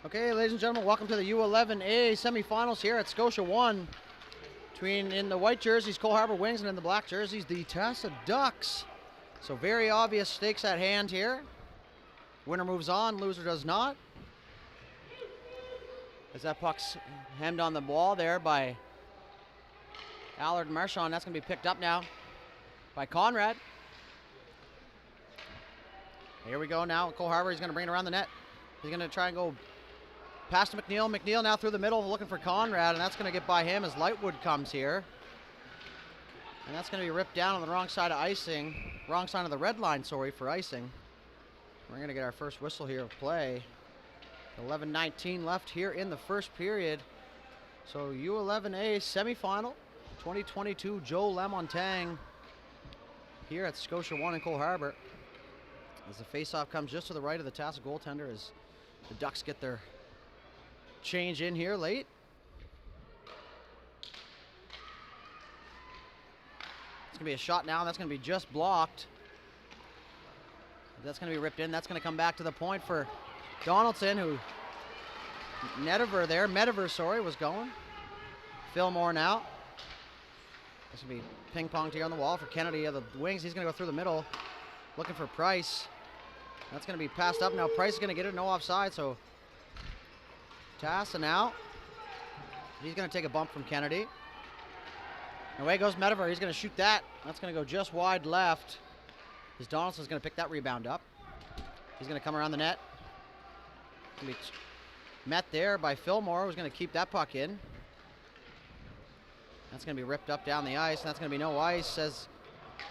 Okay, ladies and gentlemen, welcome to the U11A semifinals here at Scotia 1. In the white jerseys, Cole Harbour Wings, and in the black jerseys, the Tasa Ducks. So very obvious stakes at hand here. Winner moves on, loser does not. As that puck's hemmed on the wall there by Allard Marchand. That's going to be picked up now by Conrad. Here we go now. Cole Harbour, he's going to bring it around the net. He's going to try and go past McNeil. McNeil now through the middle looking for Conrad, and that's going to get by him as Lightwood comes here. And that's going to be ripped down on the wrong side of icing. Wrong side of the red line, sorry, for icing. We're going to get our first whistle here of play. 11:19 left here in the first period. So U11A semifinal 2022 Joe Lamontagne here at Scotia 1 in Cole Harbour. As the faceoff comes just to the right of the Tasa goaltender as the Ducks get their change in here late. It's going to be a shot now. That's going to be just blocked. That's going to be ripped in. That's going to come back to the point for Donaldson, who Mediver, sorry, was going. Fillmore now. This will be ping-ponged here on the wall for Kennedy of the Wings. He's going to go through the middle, looking for Price. That's going to be passed up now. Price is going to get it, no offside, so Tasa now. He's going to take a bump from Kennedy. And away goes Mediver. He's going to shoot that. That's going to go just wide left. As Donaldson's going to pick that rebound up. He's going to come around the net. Going to be met there by Fillmore, who's going to keep that puck in. That's going to be ripped up down the ice, and that's going to be no ice, says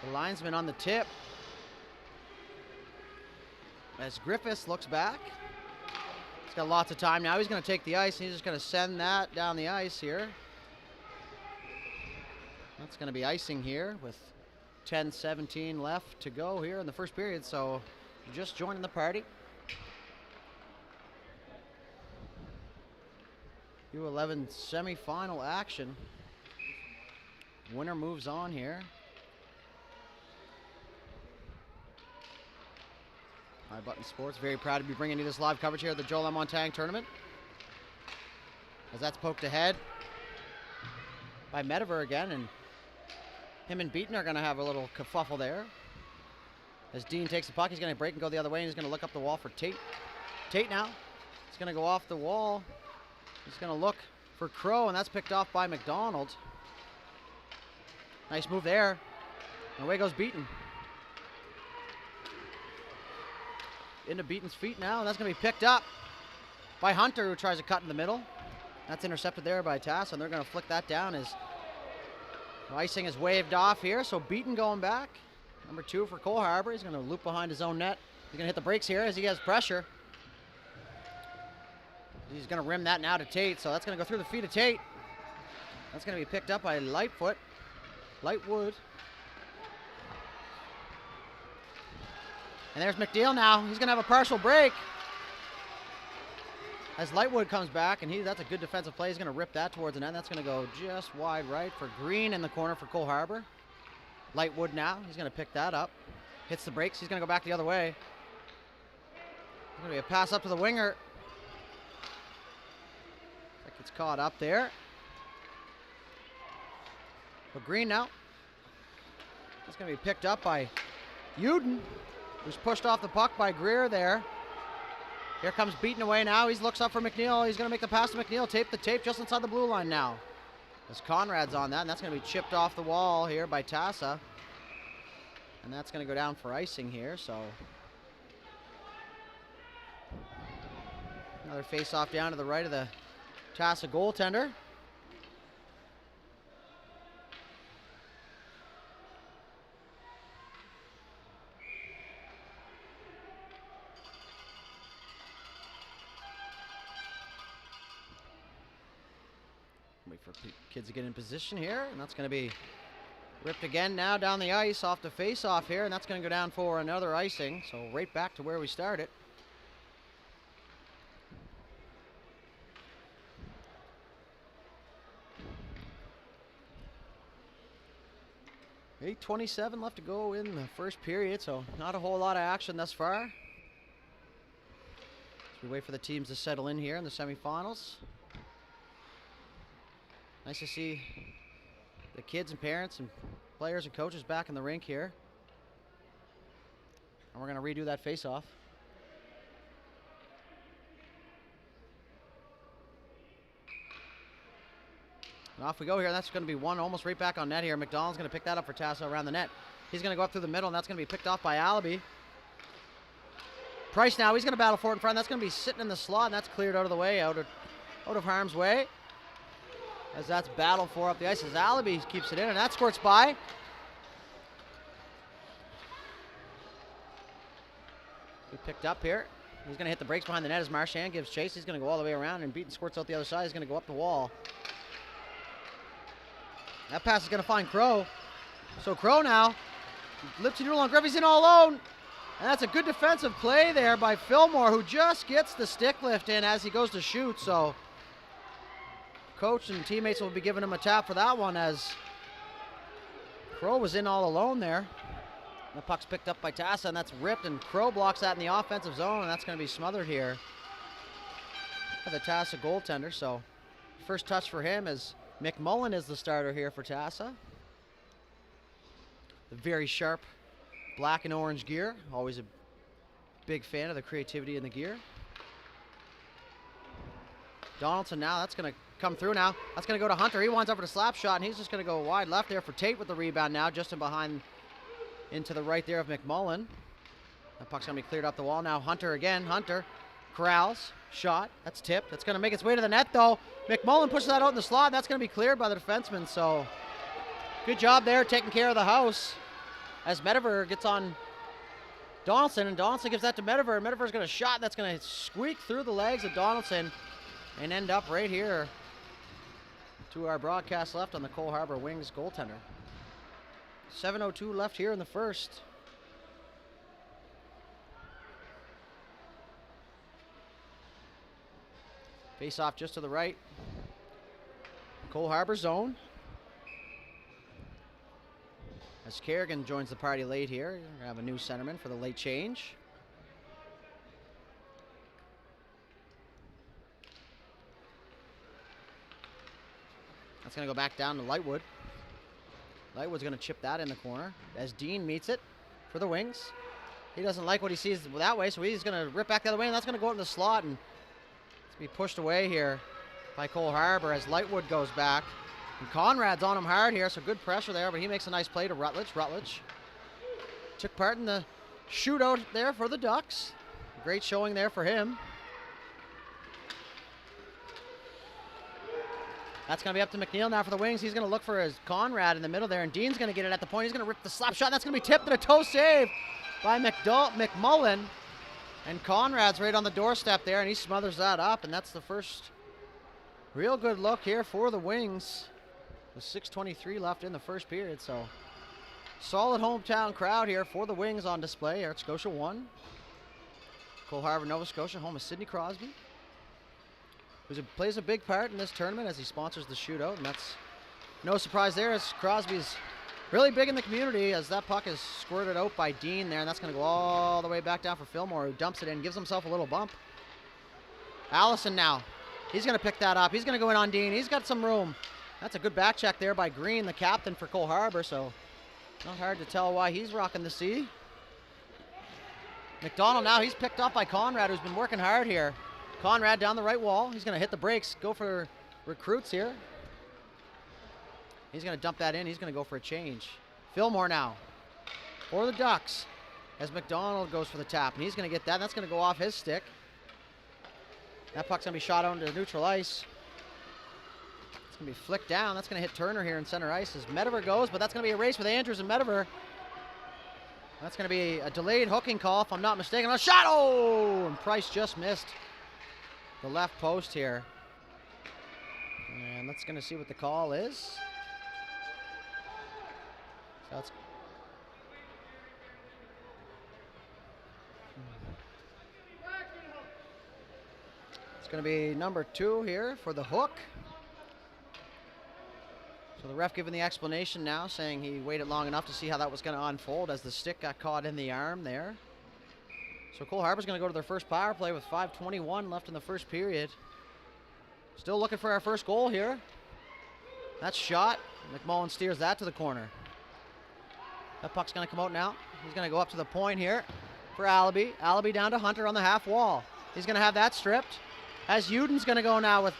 the linesman on the tip. As Griffiths looks back. He's got lots of time now. He's going to take the ice, and he's just going to send that down the ice here. That's going to be icing here with 10:17 left to go here in the first period, so you're just joining the party. U11 semifinal action. Winner moves on here. High Button Sports, very proud to be bringing you this live coverage here at the Joe Lamontagne tournament. As that's poked ahead by Mediver again, and him and Beaton are going to have a little kerfuffle there. As Dean takes the puck, he's going to break and go the other way, and he's going to look up the wall for Tate. Tate now, he's going to go off the wall. He's going to look for Crow, and that's picked off by McDonald. Nice move there. And away goes Beaton. Into Beaton's feet now, and that's going to be picked up by Hunter, who tries to cut in the middle. That's intercepted there by Tasa, and they're going to flick that down as icing is waved off here. So Beaton going back. Number 2 for Cole Harbour. He's going to loop behind his own net. He's going to hit the brakes here as he has pressure. He's going to rim that now to Tate, so that's going to go through the feet of Tate. That's going to be picked up by Lightwood. And there's McNeil now. He's going to have a partial break. As Lightwood comes back, and that's a good defensive play. He's going to rip that towards the net. That's going to go just wide right for Green in the corner for Cole Harbour. Lightwood now. He's going to pick that up. Hits the brakes. He's going to go back the other way. There's going to be a pass up to the winger. Gets caught up there. But Green now. That's going to be picked up by U11, who's pushed off the puck by Greer there. Here comes Beaton away now. He looks up for McNeil. He's going to make the pass to McNeil. Tape the tape just inside the blue line now. As Conrad's on that, and that's going to be chipped off the wall here by Tasa. And that's going to go down for icing here, so. Another face-off down to the right of the Tasa goaltender. Wait for kids to get in position here, and that's going to be ripped again now down the ice off the face-off here, and that's going to go down for another icing, so right back to where we started. 8:27 left to go in the first period, so not a whole lot of action thus far. We wait for the teams to settle in here in the semifinals. Nice to see the kids and parents and players and coaches back in the rink here. And we're going to redo that face-off. And off we go here. That's going to be one almost right back on net here. McDonald's going to pick that up for Tasa around the net. He's going to go up through the middle, and that's going to be picked off by Alibi. Price now, he's going to battle for it in front. That's going to be sitting in the slot, and that's cleared out of the way, out of harm's way. As that's battled for up the ice as Alibi keeps it in, and that squirts by. He picked up here. He's going to hit the brakes behind the net as Marchand gives chase. He's going to go all the way around and beat and squirts out the other side. He's going to go up the wall. That pass is going to find Crow. So Crow now lifts it along. Griffey's in all alone. And that's a good defensive play there by Fillmore, who just gets the stick lift in as he goes to shoot. So coach and teammates will be giving him a tap for that one as Crow was in all alone there. The puck's picked up by Tasa, and that's ripped, and Crow blocks that in the offensive zone, and that's going to be smothered here by the Tasa goaltender. So first touch for him as McMullen is the starter here for Tasa. The very sharp black and orange gear. Always a big fan of the creativity in the gear. Donaldson now, that's going to come through now. That's going to go to Hunter. He winds up for the slap shot, and he's just going to go wide left there for Tate with the rebound now, just in behind into the right there of McMullen. That puck's going to be cleared up the wall now. Hunter again. Hunter corrals. Shot. That's tipped. That's going to make its way to the net, though. McMullen pushes that out in the slot. That's going to be cleared by the defenseman, so good job there taking care of the house as Mediver gets on Donaldson, and Donaldson gives that to Mediver, and Mediver's going to shot. That's going to squeak through the legs of Donaldson and end up right here to our broadcast left on the Cole Harbour Wings goaltender. 7:02 left here in the first. Face off just to the right. Cole Harbour zone. As Kerrigan joins the party late here. We're going to have a new centerman for the late change. That's going to go back down to Lightwood. Lightwood's going to chip that in the corner as Dean meets it for the Wings. He doesn't like what he sees that way, so he's going to rip back the other way, and that's going to go out in the slot and be pushed away here by Cole Harbour as Lightwood goes back. And Conrad's on him hard here, so good pressure there, but he makes a nice play to Rutledge. Rutledge took part in the shootout there for the Ducks. Great showing there for him. That's going to be up to McNeil now for the Wings. He's going to look for his Conrad in the middle there, and Dean's going to get it at the point. He's going to rip the slap shot. That's going to be tipped and a toe save by McMullen. And Conrad's right on the doorstep there, and he smothers that up, and that's the first real good look here for the Wings. With 6:23 left in the first period, so solid hometown crowd here for the Wings on display. Art Scotia 1. Cole Harbour, Nova Scotia, home of Sidney Crosby, who plays a big part in this tournament as he sponsors the shootout, and that's no surprise there as Crosby's really big in the community as that puck is squirted out by Dean there, and that's going to go all the way back down for Fillmore, who dumps it in, gives himself a little bump. Allison now. He's going to pick that up. He's going to go in on Dean. He's got some room. That's a good back check there by Green, the captain for Cole Harbour, so not hard to tell why he's rocking the C. McDonald now, he's picked up by Conrad, who's been working hard here. Conrad down the right wall. He's going to hit the brakes, go for recruits here. He's going to dump that in. He's going to go for a change. Fillmore now for the Ducks as McDonald goes for the tap, and he's going to get that. That's going to go off his stick. That puck's going to be shot out into neutral ice. It's going to be flicked down. That's going to hit Turner here in center ice as Mediver goes, but that's going to be a race with Andrews and Mediver. That's going to be a delayed hooking call, if I'm not mistaken. A shot! Oh! And Price just missed the left post here. And let's going to see what the call is. That's it's going to be number 2 here for the hook. So the ref giving the explanation now, saying he waited long enough to see how that was going to unfold as the stick got caught in the arm there. So Cole Harbour's going to go to their first power play with 5:21 left in the first period. Still looking for our first goal here. That's shot. McMullen steers that to the corner. That puck's going to come out now. He's going to go up to the point here for Allaby. Allaby down to Hunter on the half wall. He's going to have that stripped. As Uden's going to go now with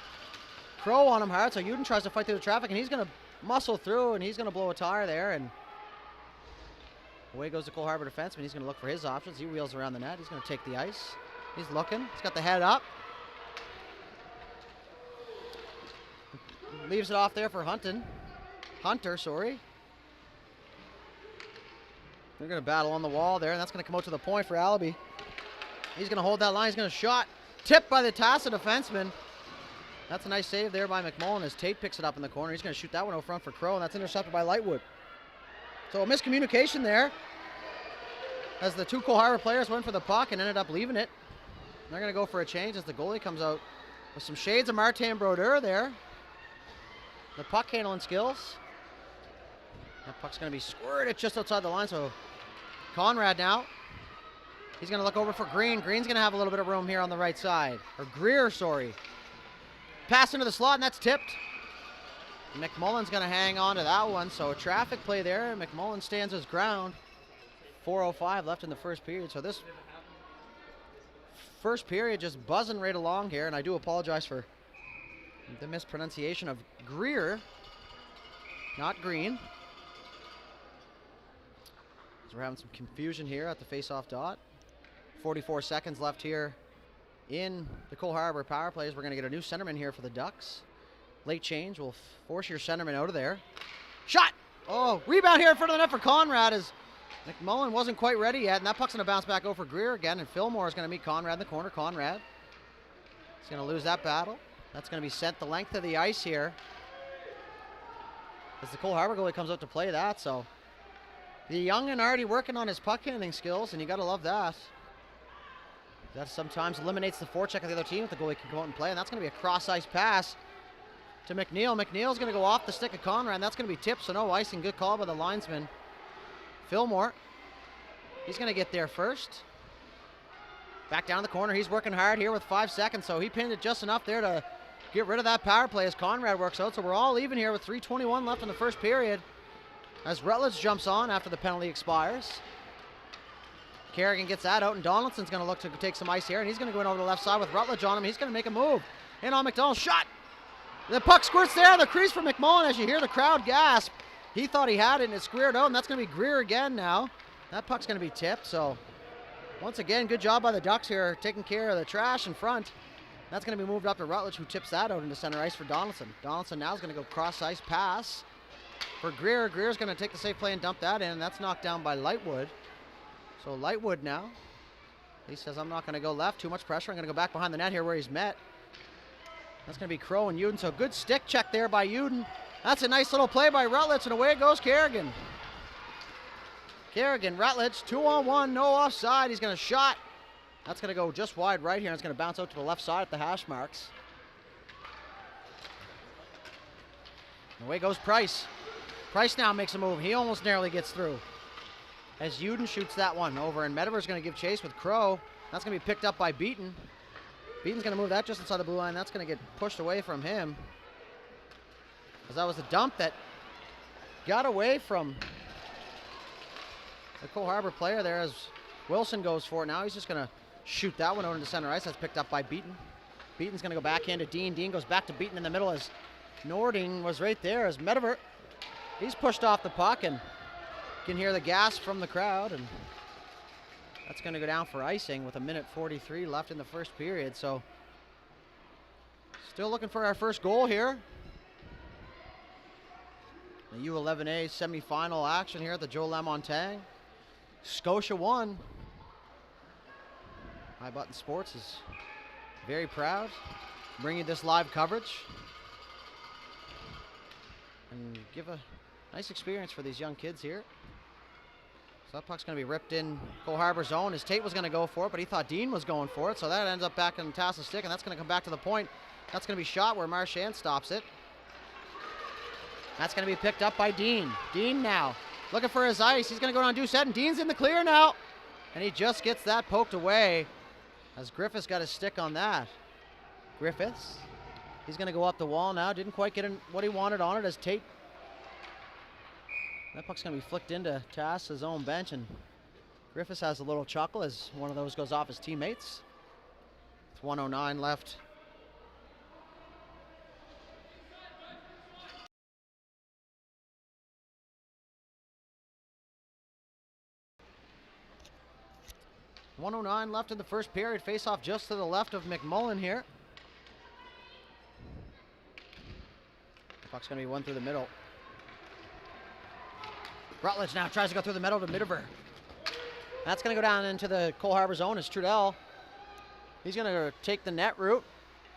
Crow on him hard. So Uden tries to fight through the traffic, and he's going to muscle through, and he's going to blow a tire there. And away goes the Cole Harbour defenseman. He's going to look for his options. He wheels around the net. He's going to take the ice. He's looking. He's got the head up. Leaves it off there for Hunter, sorry. They're going to battle on the wall there, and that's going to come out to the point for Allaby. He's going to hold that line. He's going to shot. Tipped by the Tasa defenseman. That's a nice save there by McMullen as Tate picks it up in the corner. He's going to shoot that one out front for Crow, and that's intercepted by Lightwood. So a miscommunication there as the two Cole Harbour players went for the puck and ended up leaving it. And they're going to go for a change as the goalie comes out with some shades of Martin Brodeur there. The puck handling skills. That puck's going to be squirted just outside the line, so Conrad now. He's going to look over for Green. Green's going to have a little bit of room here on the right side. Or Greer, sorry. Pass into the slot, and that's tipped. McMullen's going to hang on to that one, so a traffic play there. McMullen stands his ground. 4:05 left in the first period, so this first period just buzzing right along here, and I do apologize for the mispronunciation of Greer, not Green. So we're having some confusion here at the face-off dot. 44 seconds left here in the Cole Harbour power plays. We're going to get a new centerman here for the Ducks. Late change will force your centerman out of there. Shot! Oh, rebound here in front of the net for Conrad as McMullen wasn't quite ready yet, and that puck's going to bounce back over Greer again, and Fillmore is going to meet Conrad in the corner. Conrad is going to lose that battle. That's going to be sent the length of the ice here as the Cole Harbour goalie comes out to play that. So the young'un already working on his puck handling skills, and you got to love that. That sometimes eliminates the forecheck of the other team if the goalie can come out and play, and that's going to be a cross-ice pass to McNeil. McNeil's going to go off the stick of Conrad, and that's going to be tipped, so no icing. Good call by the linesman. Fillmore, he's going to get there first. Back down the corner. He's working hard here with 5 seconds, so he pinned it just enough there to get rid of that power play as Conrad works out. So we're all even here with 3:21 left in the first period as Rutledge jumps on after the penalty expires. Kerrigan gets that out, and Donaldson's going to look to take some ice here, and he's going to go in over the left side with Rutledge on him. He's going to make a move. In on McDonald. Shot! The puck squirts there on the crease for McMullen as you hear the crowd gasp. He thought he had it, and it squared out, and that's going to be Greer again now. That puck's going to be tipped, so once again, good job by the Ducks here, taking care of the trash in front. That's going to be moved up to Rutledge, who tips that out into center ice for Donaldson. Donaldson now is going to go cross-ice pass for Greer. Greer's going to take the safe play and dump that in, and that's knocked down by Lightwood. So Lightwood now, he says, I'm not going to go left, too much pressure. I'm going to go back behind the net here where he's met. That's going to be Crow and Uden, so good stick check there by Uden. That's a nice little play by Rutledge, and away goes Kerrigan. Kerrigan, Rutledge, 2-on-1, no offside. He's going to shot. That's going to go just wide right here, and it's going to bounce out to the left side at the hash marks. And away goes Price. Price now makes a move. He almost narrowly gets through as Uden shoots that one over, and Mediver's going to give chase with Crow. That's going to be picked up by Beaton. Beaton's going to move that just inside the blue line. That's going to get pushed away from him, as that was a dump that got away from the Cole Harbour player there as Wilson goes for it. Now he's just going to shoot that one out into center ice. That's picked up by Beaton. Beaton's going to go backhand to Dean. Dean goes back to Beaton in the middle as Nording was right there as Mediver. He's pushed off the puck, and you can hear the gasp from the crowd, and that's going to go down for icing with 1:43 left in the first period. So still looking for our first goal here. The U11A semifinal action here at the Joe Lamontagne. Scotia won. High Button Sports is very proud bringing this live coverage and give a nice experience for these young kids here. So that puck's going to be ripped in Cole Harbour zone as Tate was going to go for it, but he thought Dean was going for it, so that ends up back in Tasa's stick, and that's going to come back to the point. That's going to be shot where Marchand stops it. That's going to be picked up by Dean. Dean now looking for his ice. He's going to go down Doucette, and Dean's in the clear now. And he just gets that poked away as Griffiths got his stick on that. Griffiths, he's going to go up the wall now. Didn't quite get what he wanted on it as Tate. That puck's going to be flicked into Tasa's own bench, and Griffiths has a little chuckle as one of those goes off his teammates. It's 1:09 left. .109 left in the first period. Face off just to the left of McMullen here. The puck's going to be one through the middle. Rutledge now tries to go through the middle to Mitterver. That's going to go down into the Cole Harbour zone as Trudell. He's going to take the net route.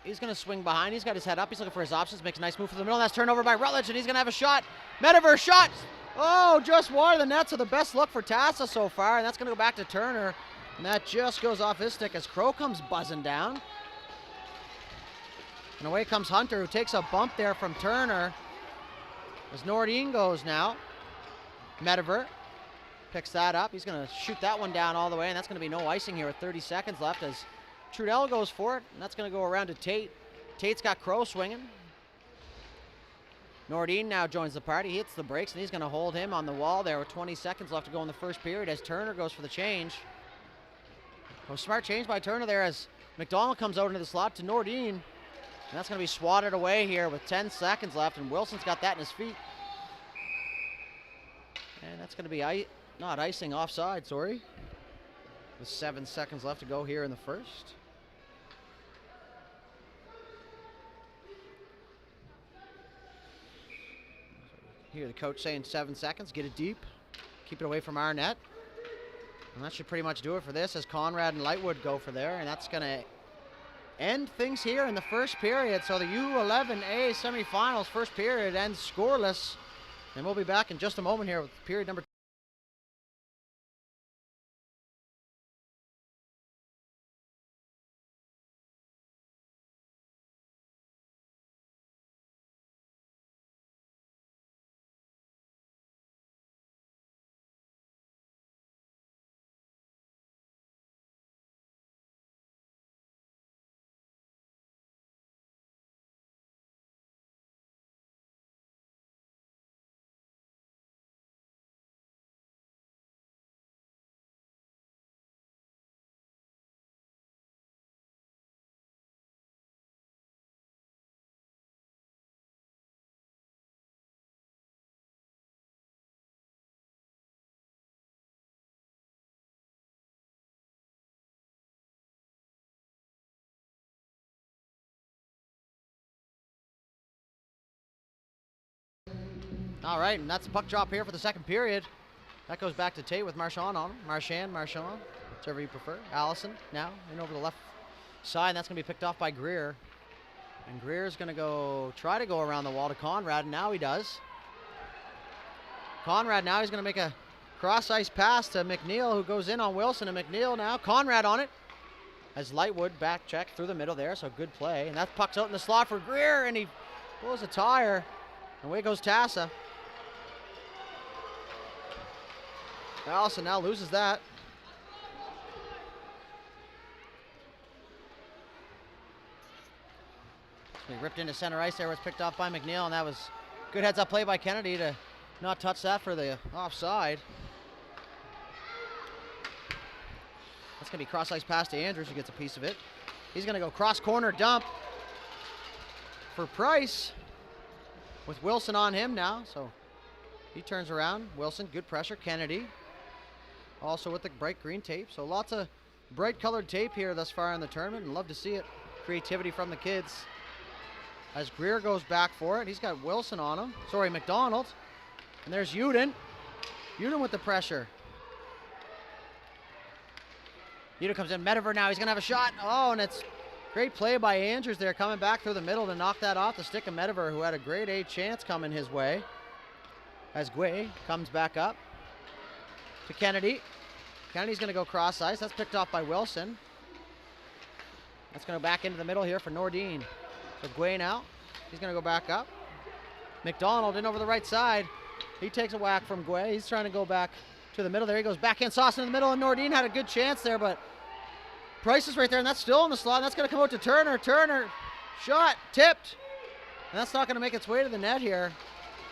He's going to swing behind. He's got his head up. He's looking for his options. Makes a nice move for the middle. That's turned over by Rutledge, and he's going to have a shot. Mitterver shot. Oh, just wide of the net. So the best look for Tasa so far, and that's going to go back to Turner. And that just goes off his stick as Crow comes buzzing down. And away comes Hunter, who takes a bump there from Turner. As Nordin goes now. Mitterver picks that up. He's going to shoot that one down all the way, and that's going to be no icing here with 30 seconds left as Trudell goes for it, and that's going to go around to Tate. Tate's got Crow swinging. Nordin now joins the party. He hits the brakes, and he's going to hold him on the wall there with 20 seconds left to go in the first period as Turner goes for the change. Oh, smart change by Turner there as McDonald comes out into the slot to Nordin. And that's going to be swatted away here with 10 seconds left, and Wilson's got that in his feet. And that's going to be not icing, offside, sorry. With 7 seconds left to go here in the first. Hear the coach saying 7 seconds, get it deep, keep it away from our net. And that should pretty much do it for this as Conrad and Lightwood go for there, and that's going to end things here in the first period. So the U11A semifinals first period ends scoreless, and we'll be back in just a moment here with period number 2. All right, and that's a puck drop here for the second period. That goes back to Tate with Marchand on him. Marchand, whichever you prefer. Allison now in over the left side, and that's going to be picked off by Greer. And Greer's going to try to go around the wall to Conrad, and now he does. Conrad now, he's going to make a cross-ice pass to McNeil, who goes in on Wilson, and McNeil now, Conrad on it. As Lightwood back check through the middle there, so good play. And that puck's out in the slot for Greer, and he blows a tire. And away goes Tasa. Allison now loses that. He ripped into center ice there, was picked off by McNeil, and that was good heads-up play by Kennedy to not touch that for the offside. That's going to be cross-ice pass to Andrews, who gets a piece of it. He's going to go cross-corner dump for Price with Wilson on him now, so he turns around. Wilson, good pressure. Kennedy also with the bright green tape, so lots of bright colored tape here thus far in the tournament, and love to see it. Creativity from the kids. As Greer goes back for it, he's got Wilson on him. Sorry, McDonald. And there's Uden. Uden with the pressure. Uden comes in. Mitterver now, he's going to have a shot. Oh, and it's great play by Andrews there, coming back through the middle to knock that off the stick of Mitterver, who had a grade A chance coming his way. As Guay comes back up to Kennedy. Kennedy's going to go cross ice. That's picked off by Wilson. That's going to go back into the middle here for Nordin. So Guay now, he's going to go back up. McDonald in over the right side. He takes a whack from Guay. He's trying to go back to the middle. There he goes, backhand sauce in the middle, and Nordin had a good chance there, but Price is right there, and that's still in the slot, and that's going to come out to Turner. Turner, shot, tipped, and that's not going to make its way to the net here,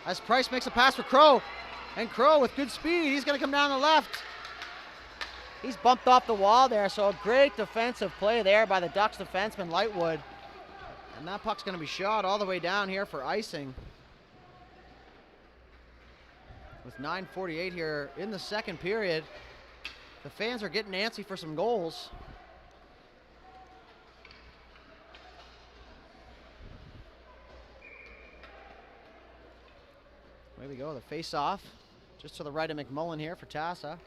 as Price makes a pass for Crow, and Crow with good speed, he's going to come down the left. He's bumped off the wall there, so a great defensive play there by the Ducks defenseman, Lightwood. And that puck's going to be shot all the way down here for icing. With 9:48 here in the second period, the fans are getting antsy for some goals. Away we go, the face-off, just to the right of McMullen here for Tasa.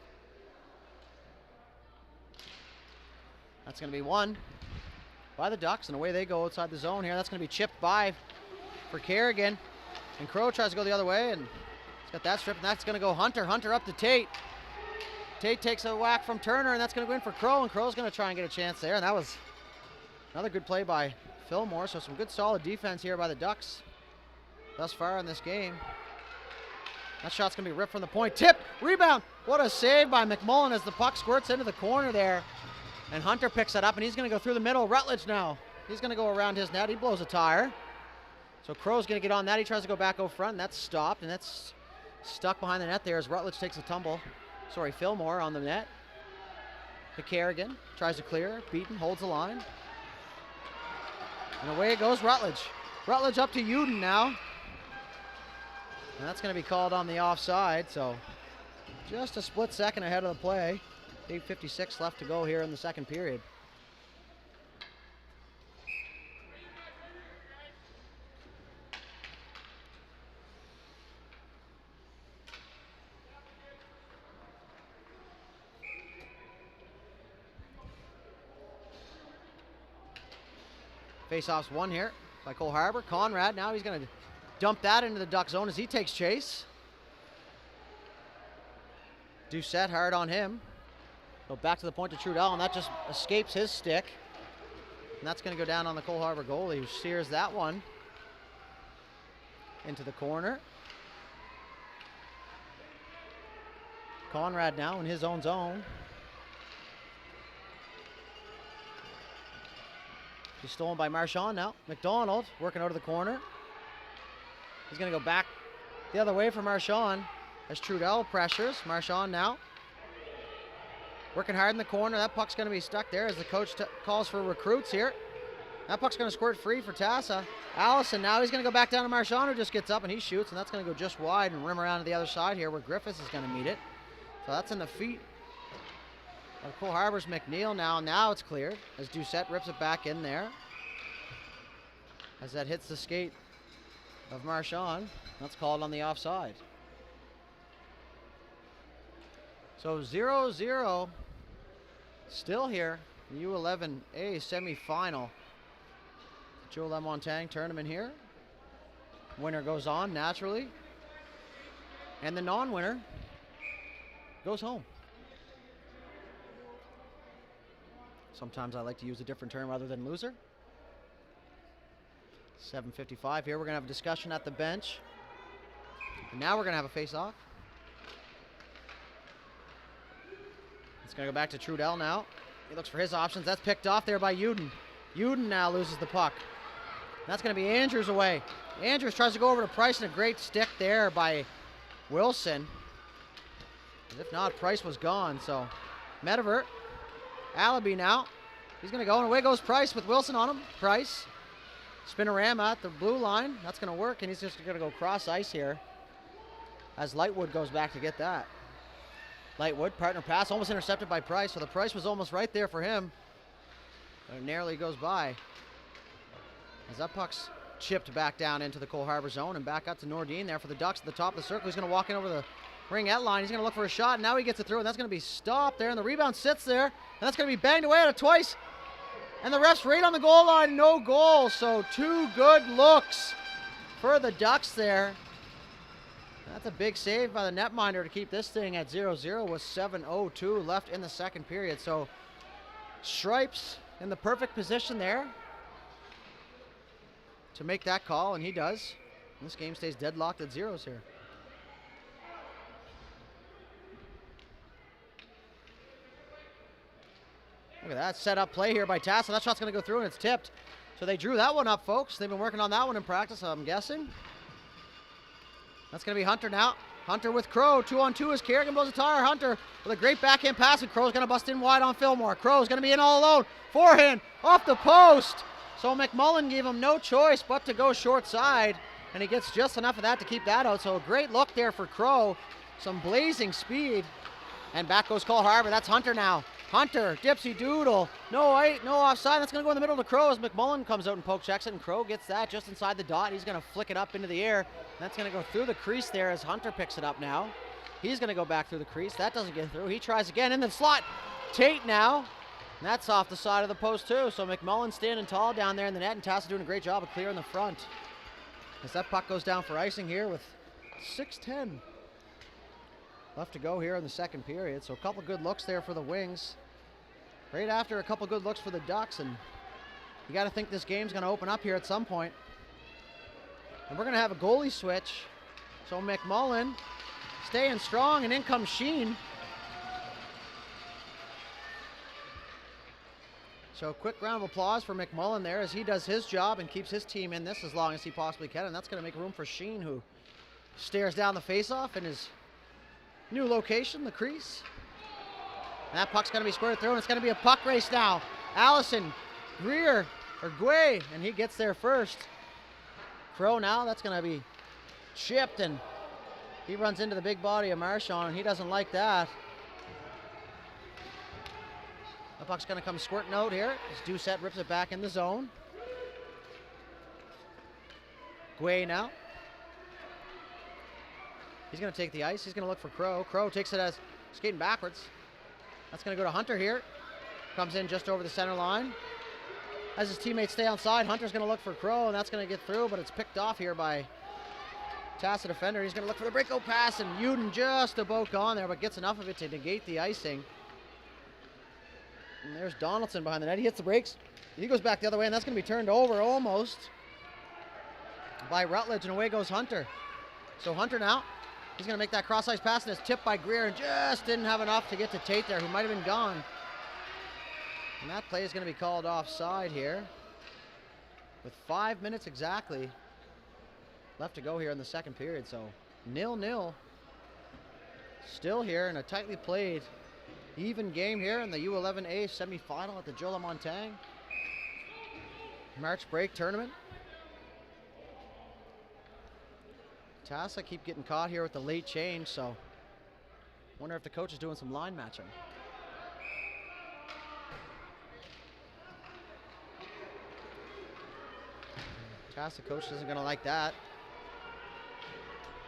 That's going to be won by the Ducks, and away they go outside the zone here. That's going to be chipped by for Kerrigan. And Crow tries to go the other way, and he's got that strip, and that's going to go Hunter. Hunter up to Tate. Tate takes a whack from Turner, and that's going to go in for Crow, and Crow's going to try and get a chance there. And that was another good play by Fillmore, so some good solid defense here by the Ducks thus far in this game. That shot's going to be ripped from the point. Tip, rebound. What a save by McMullen as the puck squirts into the corner there. And Hunter picks it up, and he's going to go through the middle. Rutledge now. He's going to go around his net. He blows a tire. So Crow's going to get on that. He tries to go back out front, and that's stopped, and that's stuck behind the net there as Rutledge takes a tumble. Sorry, Fillmore on the net. To Kerrigan. Tries to clear. Beaton holds the line. And away it goes Rutledge. Rutledge up to U11 now. And that's going to be called on the offside, so just a split second ahead of the play. 8:56 left to go here in the second period. Face-off's won here by Cole Harbour. Conrad now, he's going to dump that into the Duck zone as he takes chase. Doucette hard on him. Go back to the point to Trudell, and that just escapes his stick. And that's going to go down on the Cole Harbour goalie, who steers that one into the corner. Conrad now in his own zone. He's stolen by Marchand now. McDonald working out of the corner. He's going to go back the other way for Marchand as Trudell pressures. Marchand now working hard in the corner. That puck's going to be stuck there as the coach calls for recruits here. That puck's going to squirt free for Tasa. Allison now, he's going to go back down to Marchand, who just gets up and he shoots, and that's going to go just wide and rim around to the other side here where Griffiths is going to meet it. So that's in the feet of Cole Harbour's McNeil now. Now it's cleared as Doucette rips it back in there. As that hits the skate of Marchand. That's called on the offside. So 0-0 still here. The U11A semifinal. Joe LeMontagne tournament here. Winner goes on naturally. And the non-winner goes home. Sometimes I like to use a different term other than loser. 7:55 here. We're going to have a discussion at the bench. And now we're going to have a face-off. It's going to go back to Trudell now. He looks for his options. That's picked off there by U11. U11 now loses the puck. That's going to be Andrews away. Andrews tries to go over to Price, and a great stick there by Wilson. If not, Price was gone. So Medivert, Allaby now. He's going to go, and away goes Price with Wilson on him. Price, spinorama at the blue line. That's going to work, and he's just going to go cross ice here as Lightwood goes back to get that. Lightwood, partner pass, almost intercepted by Price. So the Price was almost right there for him. But it narrowly goes by. As that puck's chipped back down into the Cole Harbour zone and back up to Nordin there for the Ducks at the top of the circle. He's going to walk in over the ringette line. He's going to look for a shot. And now he gets it through, and that's going to be stopped there. And the rebound sits there, and that's going to be banged away at it twice. And the ref's right on the goal line, no goal. So 2 good looks for the Ducks there. That's a big save by the netminder to keep this thing at 0-0 with 7:02 left in the second period. So Stripes in the perfect position there to make that call, and he does. And this game stays deadlocked at zeros here. Look at that set up play here by Tasa. That shot's going to go through and it's tipped. So they drew that one up, folks. They've been working on that one in practice, I'm guessing. That's going to be Hunter now. Hunter with Crow. 2-on-2 as Kerrigan blows a tire. Hunter with a great backhand pass, and Crow's going to bust in wide on Fillmore. Crow's going to be in all alone. Forehand off the post. So McMullen gave him no choice but to go short side, and he gets just enough of that to keep that out. So a great look there for Crow. Some blazing speed. And back goes Cole Harbour. That's Hunter now. Hunter, dipsy doodle. No offside. That's going to go in the middle to Crow as McMullen comes out and poke checks it, and Crow gets that just inside the dot. He's going to flick it up into the air. That's going to go through the crease there as Hunter picks it up now. He's going to go back through the crease. That doesn't get through. He tries again in the slot. Tate now. And that's off the side of the post too. So McMullen standing tall down there in the net, and Tasa doing a great job of clearing the front. As that puck goes down for icing here with 6:10 left to go here in the second period. So a couple good looks there for the Wings. Right after a couple good looks for the Ducks, and you got to think this game's going to open up here at some point. And we're going to have a goalie switch. So McMullen staying strong, and in comes Sheen. So a quick round of applause for McMullen there as he does his job and keeps his team in this as long as he possibly can. And that's going to make room for Sheen, who stares down the faceoff in his new location, the crease. And that puck's going to be squirted through, and it's going to be a puck race now. Allison, Greer, or Guay, and he gets there first. Crow now, that's going to be chipped, and he runs into the big body of Marchand, and he doesn't like that. The puck's going to come squirting out here as Doucette rips it back in the zone. Guay now. He's going to take the ice. He's going to look for Crow. Crow takes it as skating backwards. That's going to go to Hunter here. Comes in just over the center line. As his teammates stay outside, Hunter's going to look for Crow, and that's going to get through, but it's picked off here by Tasa defender. He's going to look for the breakout pass, and Uden just about gone there, but gets enough of it to negate the icing. And there's Donaldson behind the net. He hits the brakes. He goes back the other way, and that's going to be turned over almost by Rutledge, and away goes Hunter. So Hunter now. He's going to make that cross-ice pass, and it's tipped by Greer, and just didn't have enough to get to Tate there, who might have been gone. And that play is going to be called offside here with 5 minutes exactly left to go here in the second period. So 0-0 still here in a tightly played even game here in the U11A semifinal at the Joe LaMontagne March break tournament. Tasa keep getting caught here with the late change, so wonder if the coach is doing some line matching. Tasa coach isn't going to like that.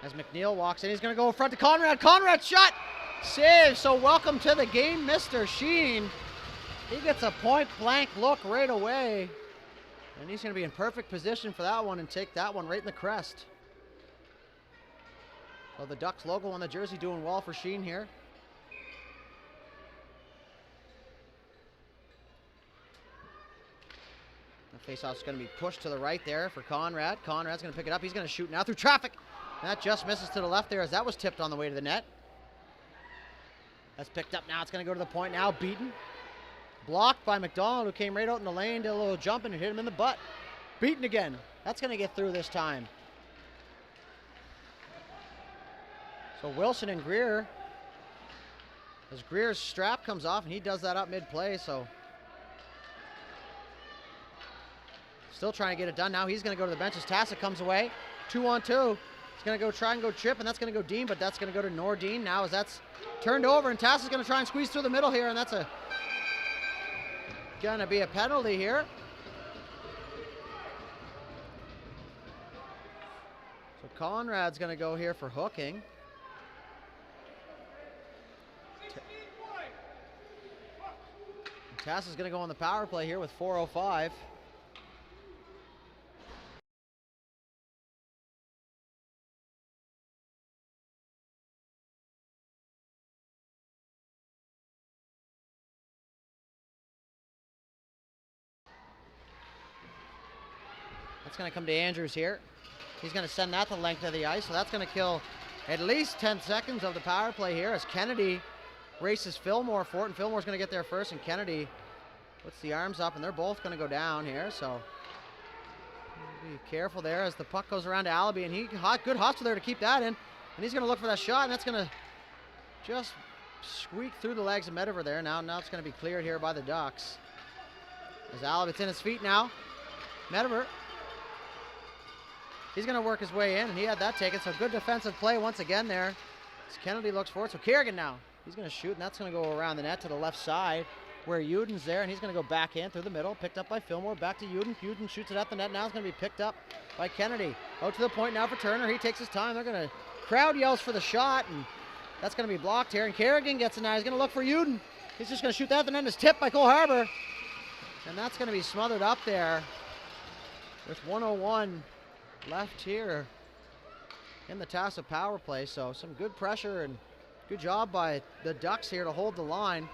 As McNeil walks in, he's going to go in front to Conrad. Conrad shot! Save! So welcome to the game, Mr. Sheen. He gets a point-blank look right away. And he's going to be in perfect position for that one and take that one right in the crest. So the Ducks logo on the jersey doing well for Sheen here. The faceoff's going to be pushed to the right there for Conrad. Conrad's going to pick it up. He's going to shoot now through traffic. And that just misses to the left there as that was tipped on the way to the net. That's picked up now. It's going to go to the point now. Beaten. Blocked by McDonald, who came right out in the lane, did a little jumping and hit him in the butt. Beaten again. That's going to get through this time. So Wilson and Greer, as Greer's strap comes off, and he does that up mid-play, so still trying to get it done. Now he's going to go to the bench as Tasa comes away. 2-on-2. He's going to go try and go chip, and that's going to go Dean, but that's going to go to Nordine now as that's turned over, and Tasa's going to try and squeeze through the middle here, and that's going to be a penalty here. So Conrad's going to go here for hooking. Tasa's going to go on the power play here with 4:05. That's going to come to Andrews here. He's going to send that the length of the ice, so that's going to kill at least 10 seconds of the power play here as Kennedy races Fillmore for it, and Fillmore's going to get there first, and Kennedy Puts the arms up, and they're both going to go down here, so be careful there as the puck goes around to Allaby, and good hustle there to keep that in, and he's going to look for that shot, and that's going to just squeak through the legs of Mediver there. Now it's going to be cleared here by the Ducks. As Allaby's in his feet now. Mediver, he's going to work his way in, and he had that taken, so good defensive play once again there. As Kennedy looks for it, so Kerrigan now, he's going to shoot, and that's going to go around the net to the left side, where Uden's there, and he's going to go backhand through the middle, picked up by Fillmore, back to Uden. Uden shoots it at the net, now it's going to be picked up by Kennedy. Out to the point now for Turner, he takes his time, they're going to, crowd yells for the shot, and that's going to be blocked here, and Kerrigan gets it now, he's going to look for Uden. He's just going to shoot that, and then it's tipped by Cole Harbour, and that's going to be smothered up there with 1:01 left here in the Tasa power play, so some good pressure and good job by the Ducks here to hold the line.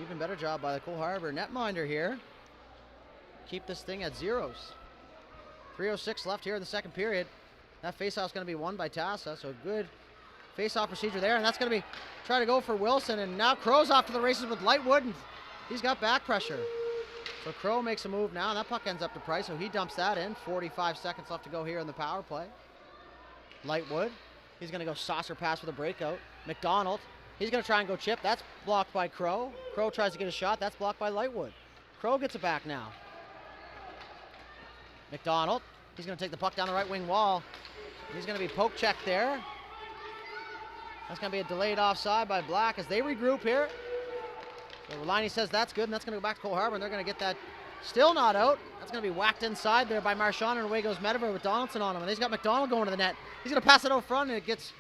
Even better job by the Cole Harbour netminder here. Keep this thing at zeros. 3:06 left here in the second period. That faceoff is going to be won by Tasa, so good faceoff procedure there, and that's going to be try to go for Wilson, and now Crow's off to the races with Lightwood, and he's got back pressure. So Crow makes a move now, and that puck ends up to Price, so he dumps that in. 45 seconds left to go here in the power play. Lightwood, he's going to go saucer pass with a breakout. McDonald, he's going to try and go chip. That's blocked by Crow. Crow tries to get a shot. That's blocked by Lightwood. Crow gets it back now. McDonald, he's going to take the puck down the right wing wall. He's going to be poke checked there. That's going to be a delayed offside by Black as they regroup here. So Liney says that's good, and that's going to go back to Cole Harbour, and they're going to get that still not out. That's going to be whacked inside there by Marchand, and away goes Mediver with Donaldson on him. And he's got McDonald going to the net. He's going to pass it out front, and it gets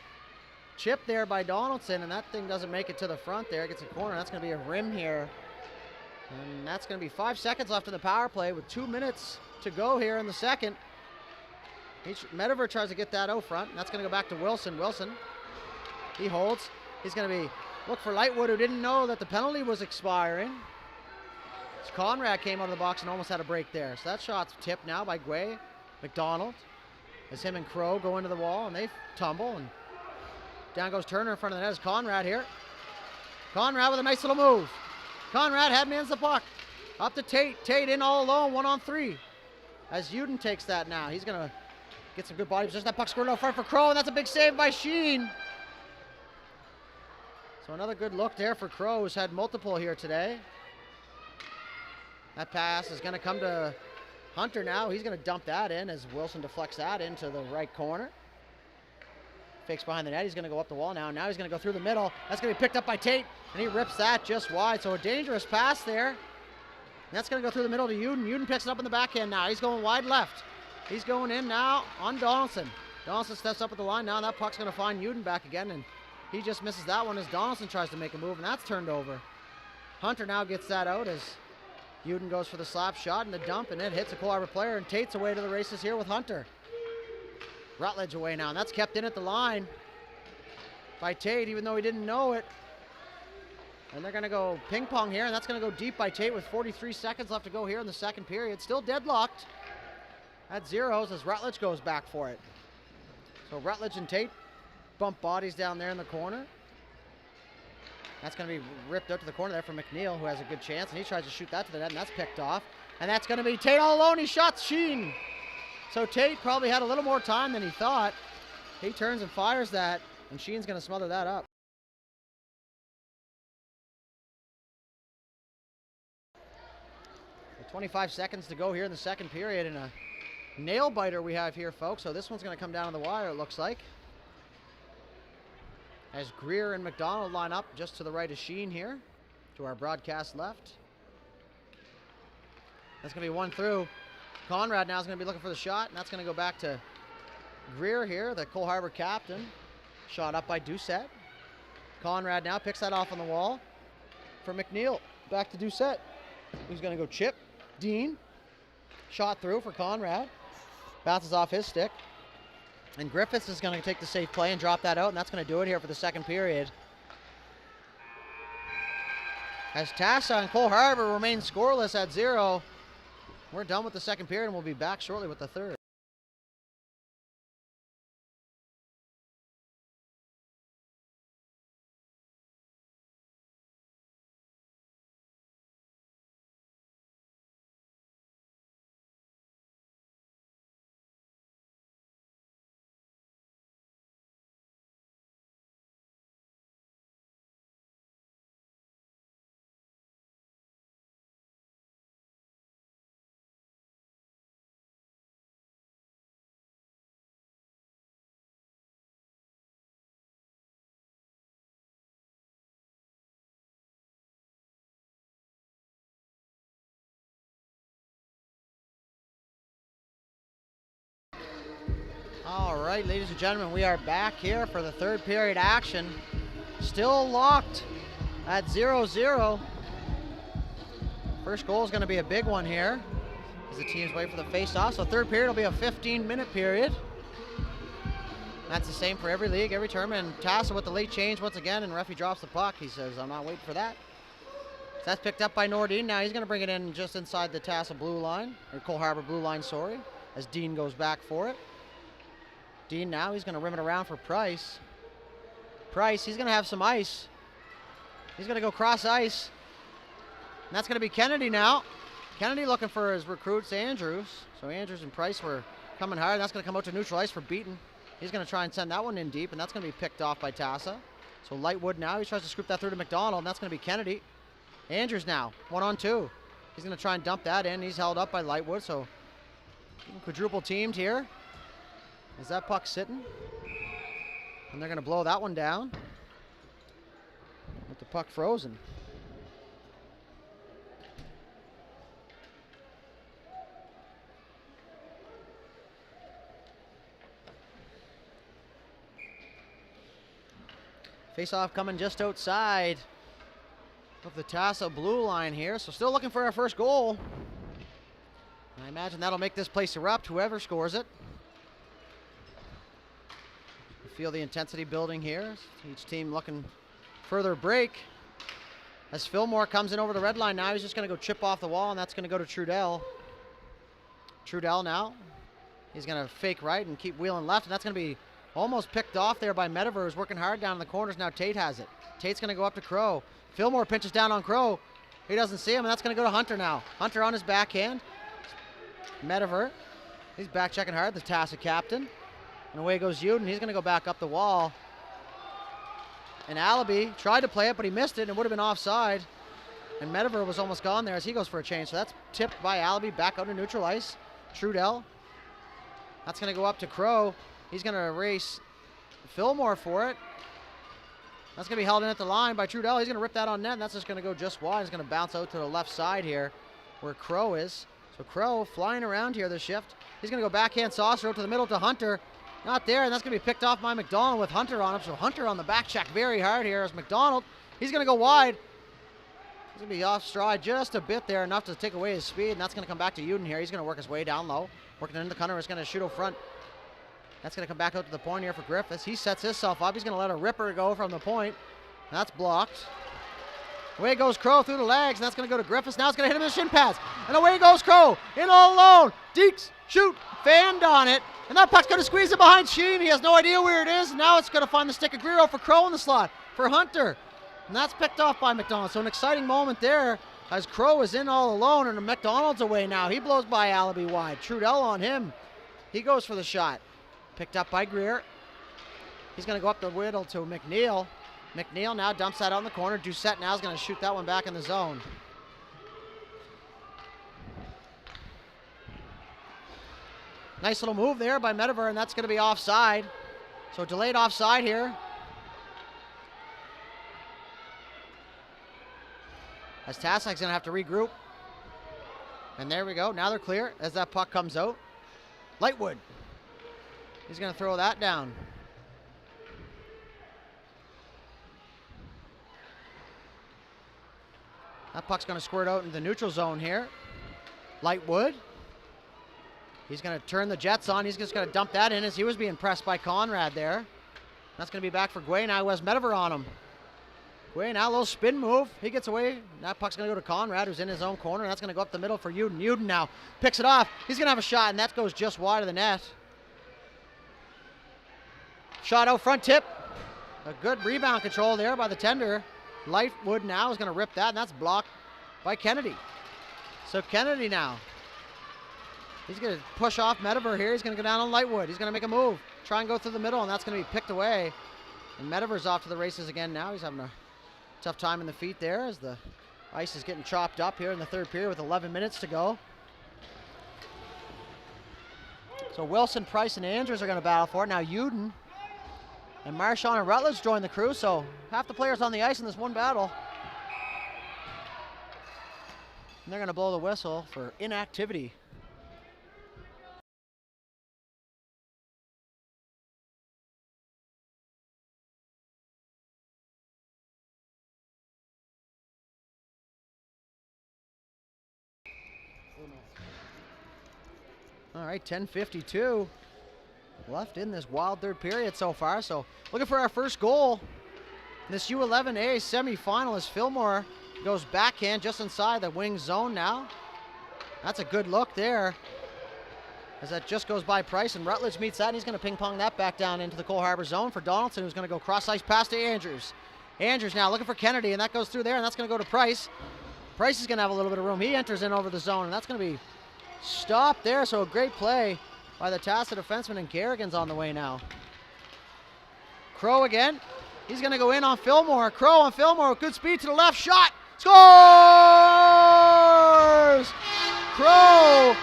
chipped there by Donaldson, and that thing doesn't make it to the front there. It gets a corner. That's going to be a rim here. And that's going to be 5 seconds left in the power play with 2 minutes to go here in the second. Mediver tries to get that out front, and that's going to go back to Wilson. Wilson, he holds. He's going to be look for Lightwood, who didn't know that the penalty was expiring. As Conrad came out of the box and almost had a break there. So that shot's tipped now by Guay. McDonald, as him and Crow go into the wall, and they tumble, and down goes Turner in front of the net. Is Conrad here. Conrad with a nice little move. Conrad headmans the puck. Up to Tate. Tate in all alone, 1-on-3. As Uden takes that now. He's going to get some good body position. That puck scored out front for Crow, and that's a big save by Sheen. So another good look there for Crow, who's had multiple here today. That pass is going to come to Hunter now. He's going to dump that in as Wilson deflects that into the right corner. Fakes behind the net. He's going to go up the wall now. Now he's going to go through the middle. That's going to be picked up by Tate, and he rips that just wide. So a dangerous pass there. And that's going to go through the middle to Uden. Uden picks it up in the backhand now. He's going wide left. He's going in now on Donaldson. Donaldson steps up at the line now, and that puck's going to find Uden back again, and he just misses that one as Donaldson tries to make a move, and that's turned over. Hunter now gets that out as Uden goes for the slap shot and the dump, and it hits a Cole Harbour player, and Tate's away to the races here with Hunter. Rutledge away now, and that's kept in at the line by Tate, even though he didn't know it. And they're going to go ping pong here, and that's going to go deep by Tate with 43 seconds left to go here in the second period. Still deadlocked at zeros as Rutledge goes back for it. So Rutledge and Tate bump bodies down there in the corner. That's going to be ripped out to the corner there for McNeil, who has a good chance, and he tries to shoot that to the net, and that's picked off. And that's going to be Tate all alone. He shot Sheen. So Tate probably had a little more time than he thought. He turns and fires that, and Sheen's going to smother that up. So 25 seconds to go here in the second period, and a nail biter we have here, folks. So this one's going to come down to the wire, it looks like. As Greer and McDonald line up just to the right of Sheen here, to our broadcast left. That's going to be one through. Conrad now is going to be looking for the shot, and that's going to go back to Greer here, the Cole Harbour captain. Shot up by Doucette. Conrad now picks that off on the wall for McNeil. Back to Doucette, who's going to go chip. Dean, shot through for Conrad. Bounces off his stick. And Griffiths is going to take the safe play and drop that out, and that's going to do it here for the second period. As Tasa and Cole Harbour remain scoreless at 0, we're done with the second period, and we'll be back shortly with the third. right, ladies and gentlemen, we are back here for the third period action. Still locked at 0-0. First goal is going to be a big one here as the teams wait for the face-off. So third period will be a 15-minute period. That's the same for every league, every tournament. And Tasa with the late change once again, and referee drops the puck. He says, I'm not waiting for that. So that's picked up by Nordin. Now he's going to bring it in just inside the Tasa blue line, or Cole Harbour blue line, sorry, as Dean goes back for it. Dean now, he's going to rim it around for Price. Price, he's going to have some ice. He's going to go cross ice. And that's going to be Kennedy now. Kennedy looking for his recruits, Andrews. So Andrews and Price were coming hard. That's going to come out to neutral ice for Beaton. He's going to try and send that one in deep, and that's going to be picked off by Tasa. So Lightwood now, he tries to scoop that through to McDonald, and that's going to be Kennedy. Andrews now, 1-on-2. He's going to try and dump that in. He's held up by Lightwood, so quadruple teamed here. Is that puck sitting? And they're going to blow that one down with the puck frozen. Face-off coming just outside of the Tasa blue line here. So still looking for our first goal. I imagine that'll make this place erupt, whoever scores it. You feel the intensity building here. Each team looking for their break. As Fillmore comes in over the red line now, he's just going to go chip off the wall, and that's going to go to Trudell. Trudell now. He's going to fake right and keep wheeling left, and that's going to be almost picked off there by Metaver, who's working hard down in the corners. Now Tate has it. Tate's going to go up to Crow. Fillmore pinches down on Crow. He doesn't see him, and that's going to go to Hunter now. Hunter on his backhand. Metaver. He's back checking hard, the Tasa captain. And away goes Uden. He's going to go back up the wall. And Allaby tried to play it, but he missed it, and it would have been offside. And Metaver was almost gone there as he goes for a change. So that's tipped by Allaby back out to neutral ice. Trudell. That's going to go up to Crow. He's going to race Fillmore for it. That's going to be held in at the line by Trudell. He's going to rip that on net, and that's just going to go just wide. He's going to bounce out to the left side here where Crow is. So Crow flying around here this shift. He's going to go backhand saucer out to the middle to Hunter. Not there, and that's going to be picked off by McDonald with Hunter on him. So Hunter on the back check very hard here as McDonald. He's going to go wide. He's going to be off stride just a bit there, enough to take away his speed, and that's going to come back to Uden here. He's going to work his way down low. Working into the corner, he's going to shoot out front. That's going to come back out to the point here for Griffiths. He sets himself up. He's going to let a ripper go from the point. That's blocked. Away goes Crow through the legs, and that's going to go to Griffiths. Now it's going to hit him in the shin pads. And away goes Crow. In all alone. Deeks, shoot, fanned on it. And that puck's going to squeeze it behind Sheen. He has no idea where it is. And now it's going to find the stick of Guerrero for Crow in the slot for Hunter. And that's picked off by McDonald. So an exciting moment there as Crow is in all alone, and McDonald's away now. He blows by Allaby wide. Trudell on him. He goes for the shot. Picked up by Greer. He's going to go up the middle to McNeil. McNeil now dumps that out in the corner. Doucette now is going to shoot that one back in the zone. Nice little move there by Metaver, and that's going to be offside. So delayed offside here. As Tasak's going to have to regroup. And there we go. Now they're clear as that puck comes out. Lightwood. He's going to throw that down. That puck's going to squirt out into the neutral zone here. Lightwood. He's going to turn the Jets on. He's just going to dump that in as he was being pressed by Conrad there. That's going to be back for Guay now, who has Metaver on him. Guay now, a little spin move. He gets away. That puck's going to go to Conrad, who's in his own corner. And that's going to go up the middle for Uden. Uden now picks it off. He's going to have a shot, and that goes just wide of the net. Shot out front tip. A good rebound control there by the tender. Lightwood now is going to rip that, and that's blocked by Kennedy. So Kennedy now. He's going to push off Metaver here. He's going to go down on Lightwood. He's going to make a move. Try and go through the middle, and that's going to be picked away. And Metaver's off to the races again now. He's having a tough time in the feet there as the ice is getting chopped up here in the third period with 11 minutes to go. So Wilson, Price, and Andrews are going to battle for it. Now Uden and Marchand and Rutledge join the crew, so half the players on the ice in this one battle. And they're going to blow the whistle for inactivity. All right, 10:52 left in this wild third period so far. So looking for our first goal in this U11A semifinal as Fillmore goes backhand just inside the wing zone now. That's a good look there as that just goes by Price, and Rutledge meets that, and he's going to ping pong that back down into the Cole Harbour zone for Donaldson, who's going to go cross ice pass to Andrews. Andrews now looking for Kennedy, and that goes through there, and that's going to go to Price. Price is going to have a little bit of room. He enters in over the zone, and that's going to be stopped there. So a great play by the Tasa defenseman, and Garrigan's on the way now. Crow again. He's going to go in on Fillmore. Crow on Fillmore with good speed to the left. Shot. Scores! Crow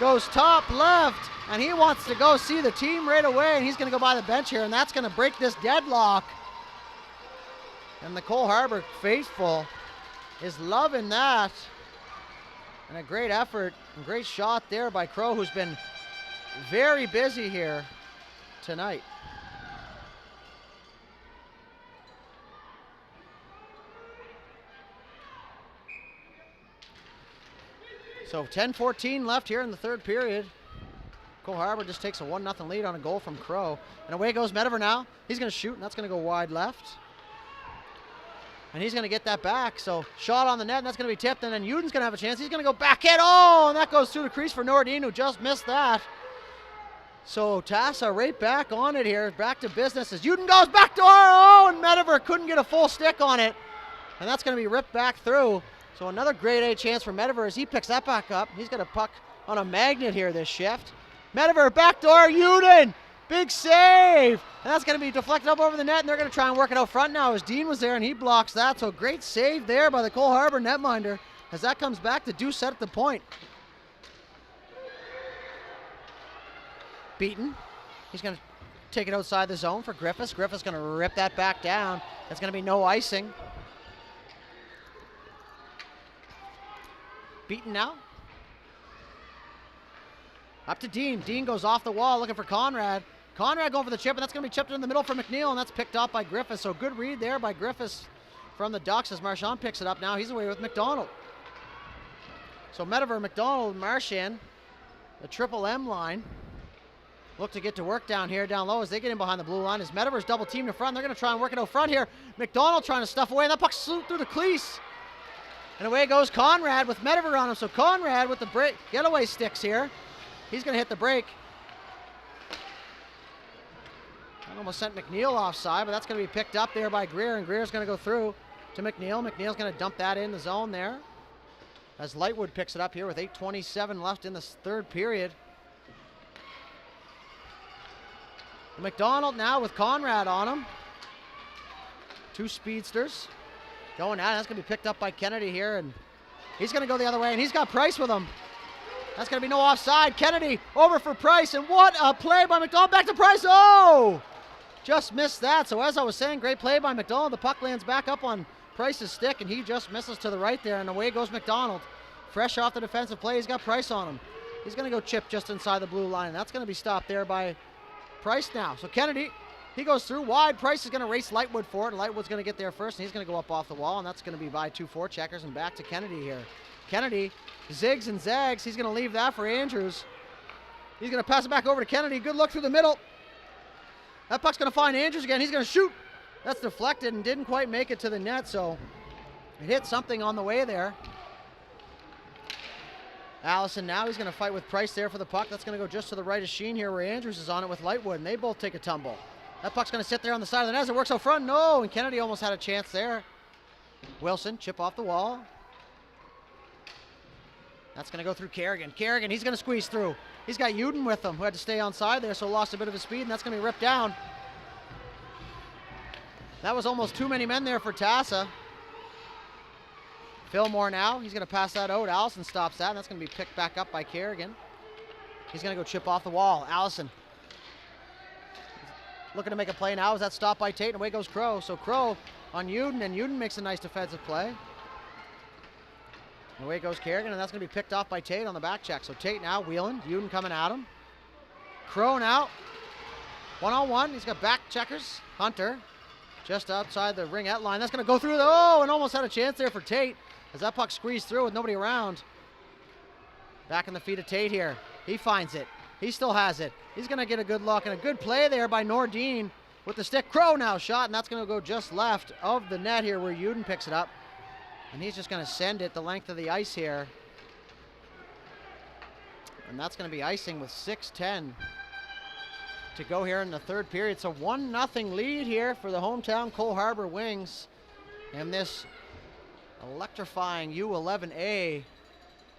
goes top left, and he wants to go see the team right away, and he's going to go by the bench here, and that's going to break this deadlock. And the Cole Harbour faithful is loving that. And a great effort and great shot there by Crow, who's been very busy here tonight. So 10:14 left here in the third period. Cole Harbour just takes a 1-0 lead on a goal from Crow. And away goes Mediver now. He's going to shoot, and that's going to go wide left. And he's going to get that back. So shot on the net, and that's going to be tipped. And then Uden's going to have a chance. He's going to go backhand. Oh, and that goes through the crease for Nordin, who just missed that. So Tasa right back on it here. Back to business as Uden goes back door. Oh, and Mediver couldn't get a full stick on it. And that's going to be ripped back through. So another grade A chance for Mediver as he picks that back up. He's got a puck on a magnet here this shift. Mediver, backdoor, Uden, big save. And that's going to be deflected up over the net, and they're going to try and work it out front now as Dean was there and he blocks that. So great save there by the Cole Harbour netminder as that comes back to do set at the point. Beaton, he's going to take it outside the zone for Griffiths. Griffiths going to rip that back down. That's going to be no icing. Beaton now. Up to Dean. Dean goes off the wall looking for Conrad. Conrad going for the chip, and that's going to be chipped in the middle for McNeil, and that's picked up by Griffiths. So good read there by Griffiths from the Ducks as Marchand picks it up now. He's away with McDonald. So Mediver, McDonald, Marchand, the triple M line. Look to get to work down here, down low as they get in behind the blue line. As Mediver's double teamed in front, they're going to try and work it out front here. McDonald trying to stuff away, and that puck swooped through the crease. And away goes Conrad with Mediver on him. So Conrad with the break getaway sticks here. He's going to hit the break. That almost sent McNeil offside, but that's going to be picked up there by Greer, and Greer's going to go through to McNeil. McNeil's going to dump that in the zone there as Lightwood picks it up here with 8:27 left in the third period. McDonald now with Conrad on him. Two speedsters going at it. That's going to be picked up by Kennedy here, and he's going to go the other way, and he's got Price with him. That's going to be no offside. Kennedy over for Price, and what a play by McDonald. Back to Price. Oh! Just missed that. So as I was saying, great play by McDonald. The puck lands back up on Price's stick, and he just misses to the right there, and away goes McDonald. Fresh off the defensive play, he's got Price on him. He's going to go chip just inside the blue line. That's going to be stopped there by Price now. So Kennedy, he goes through wide. Price is going to race Lightwood for it, and Lightwood's going to get there first, and he's going to go up off the wall, and that's going to be by 2 forecheckers, and back to Kennedy here. Kennedy zigs and zags. He's going to leave that for Andrews. He's going to pass it back over to Kennedy. Good look through the middle. That puck's going to find Andrews again. He's going to shoot. That's deflected and didn't quite make it to the net, so it hit something on the way there. Allison now, he's going to fight with Price there for the puck. That's going to go just to the right of Sheen here where Andrews is on it with Lightwood, and they both take a tumble. That puck's going to sit there on the side of the net as it works out front. No, and Kennedy almost had a chance there. Wilson, chip off the wall. That's going to go through Kerrigan. Kerrigan, he's going to squeeze through. He's got Uden with him, who had to stay on side there, so lost a bit of his speed, and that's going to be ripped down. That was almost too many men there for Tasa. Fillmore now, he's going to pass that out. Allison stops that, and that's going to be picked back up by Kerrigan. He's going to go chip off the wall. Allison looking to make a play now. Is that stopped by Tate, and away goes Crow. So Crow on Uden, and Uden makes a nice defensive play. And away goes Kerrigan, and that's going to be picked off by Tate on the back check. So Tate now wheeling, Uden coming at him. Crow now, one-on-one. He's got back checkers. Hunter just outside the ringette line. That's going to go through and almost had a chance there for Tate as that puck squeezed through with nobody around. Back in the feet of Tate here. He finds it. He still has it. He's going to get a good look, and a good play there by Nordin with the stick. Crow now shot, and that's going to go just left of the net here where U11 picks it up. And he's just going to send it the length of the ice here. And that's going to be icing with 6:10 to go here in the third period. So 1-0 lead here for the hometown Cole Harbour Wings in this electrifying U11A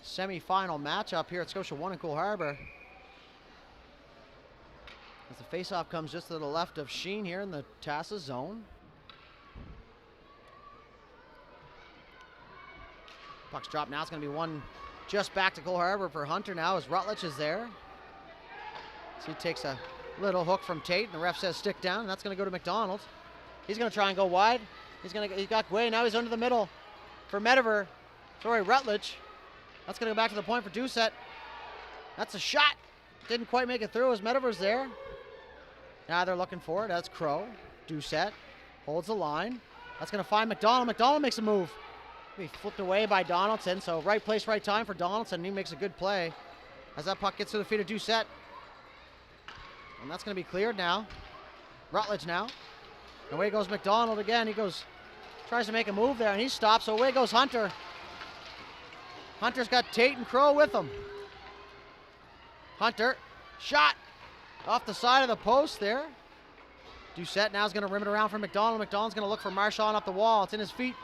semi-final matchup here at Scotia 1 in Cole Harbour. As the face-off comes just to the left of Sheen here in the Tasa zone. Puck's dropped now. It's going to be one just back to Cole Harbour for Hunter now as Rutledge is there. So he takes a little hook from Tate, and the ref says stick down, and that's going to go to McDonald. He's going to try and go wide. He's got Guay. Now he's under the middle for Mediver. Sorry, Rutledge. That's going to go back to the point for Doucette. That's a shot. Didn't quite make it through as Mediver's there. Now they're looking for it. That's Crow. Doucette holds the line. That's going to find McDonald. McDonald makes a move. He flipped away by Donaldson, so right place, right time for Donaldson. He makes a good play as that puck gets to the feet of Doucette. And that's going to be cleared now. Rutledge now. Away goes McDonald again. He tries to make a move there, and he stops, so away goes Hunter. Hunter's got Tate and Crow with him. Hunter, shot off the side of the post there. Doucette now is going to rim it around for McDonald. McDonald's going to look for Marchand up the wall. It's in his feet.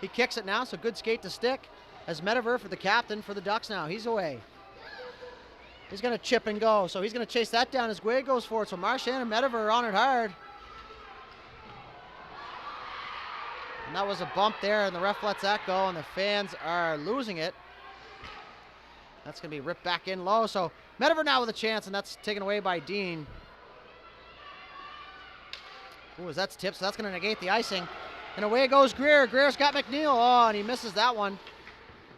He kicks it now, so good skate to stick as Mediver for the captain for the Ducks now. He's away. He's going to chip and go, so he's going to chase that down as Guay goes for it. So Marchand and Mediver are on it hard. And that was a bump there, and the ref lets that go, and the fans are losing it. That's going to be ripped back in low. So Mediver now with a chance, and that's taken away by Dean. Ooh, as that's tipped, so that's going to negate the icing. And away goes Greer. Greer's got McNeil. Oh, and he misses that one.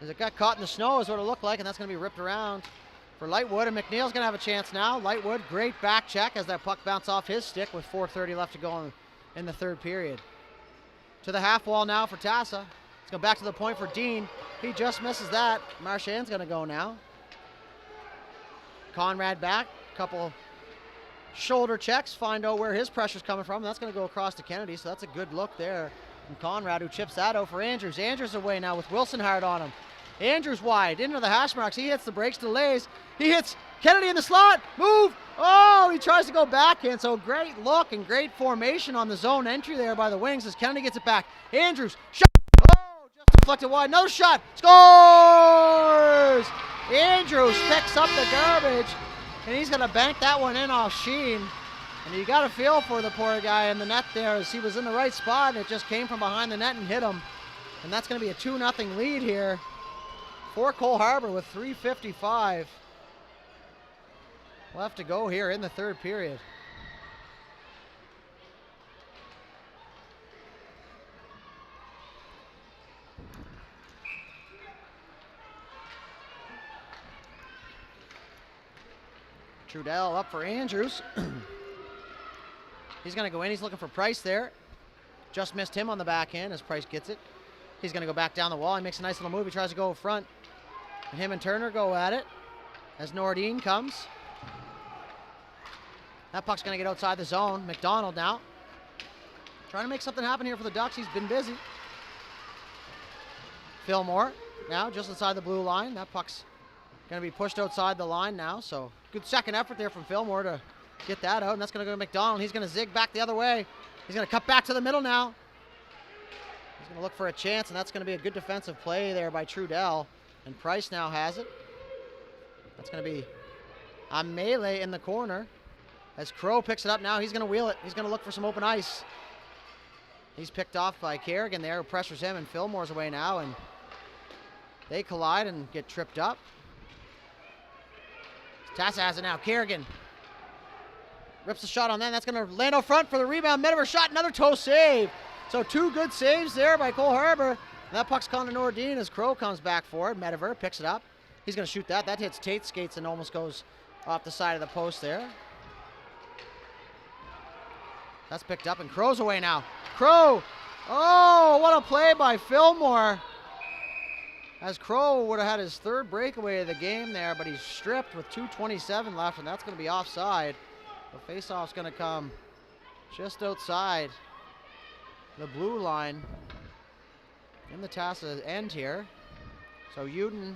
As it got caught in the snow is what it looked like, and that's going to be ripped around for Lightwood. And McNeil's going to have a chance now. Lightwood, great back check as that puck bounced off his stick with 4:30 left to go in the third period. To the half wall now for Tasa. Let's go back to the point for Dean. He just misses that. Marchand's going to go now. Conrad back. Couple shoulder checks. Find out where his pressure's coming from. That's going to go across to Kennedy, so that's a good look there from Conrad, who chips that out for Andrews. Andrews away now with Wilson hard on him. Andrews wide into the hash marks. He hits the brakes, delays. He hits Kennedy in the slot. Move. Oh, he tries to go backhand. So great look and great formation on the zone entry there by the Wings as Kennedy gets it back. Andrews, shot. Oh, just deflected wide. Another shot. Scores! Andrews picks up the garbage, and he's going to bank that one in off Sheen. And you got to feel for the poor guy in the net there as he was in the right spot, and it just came from behind the net and hit him. And that's going to be a 2-0 lead here for Cole Harbour with 3:55 left to go here in the third period. Trudell up for Andrews. He's going to go in. He's looking for Price there. Just missed him on the backhand as Price gets it. He's going to go back down the wall. He makes a nice little move. He tries to go front. And him and Turner go at it as Nordin comes. That puck's going to get outside the zone. McDonald now trying to make something happen here for the Ducks. He's been busy. Fillmore now just inside the blue line. That puck's going to be pushed outside the line now. So good second effort there from Fillmore to get that out. And that's going to go to McDonald. He's going to zig back the other way. He's going to cut back to the middle now. He's going to look for a chance, and that's going to be a good defensive play there by Trudell. And Price now has it. That's going to be a melee in the corner. As Crow picks it up now, he's going to wheel it. He's going to look for some open ice. He's picked off by Kerrigan there, who pressures him, and Fillmore's away now, and they collide and get tripped up. Tasa has it now. Kerrigan rips the shot on that. That's going to land out front for the rebound. Mediver shot, another toe save. So two good saves there by Cole Harbour. And that puck's gone to Nordin as Crow comes back for it. Mediver picks it up. He's going to shoot that. That hits Tate's skates and almost goes off the side of the post there. That's picked up, and Crow's away now. Crow! Oh, what a play by Fillmore. As Crow would have had his third breakaway of the game there, but he's stripped with 2:27 left, and that's going to be offside. The faceoff's going to come just outside the blue line in the Tasa end here. So U11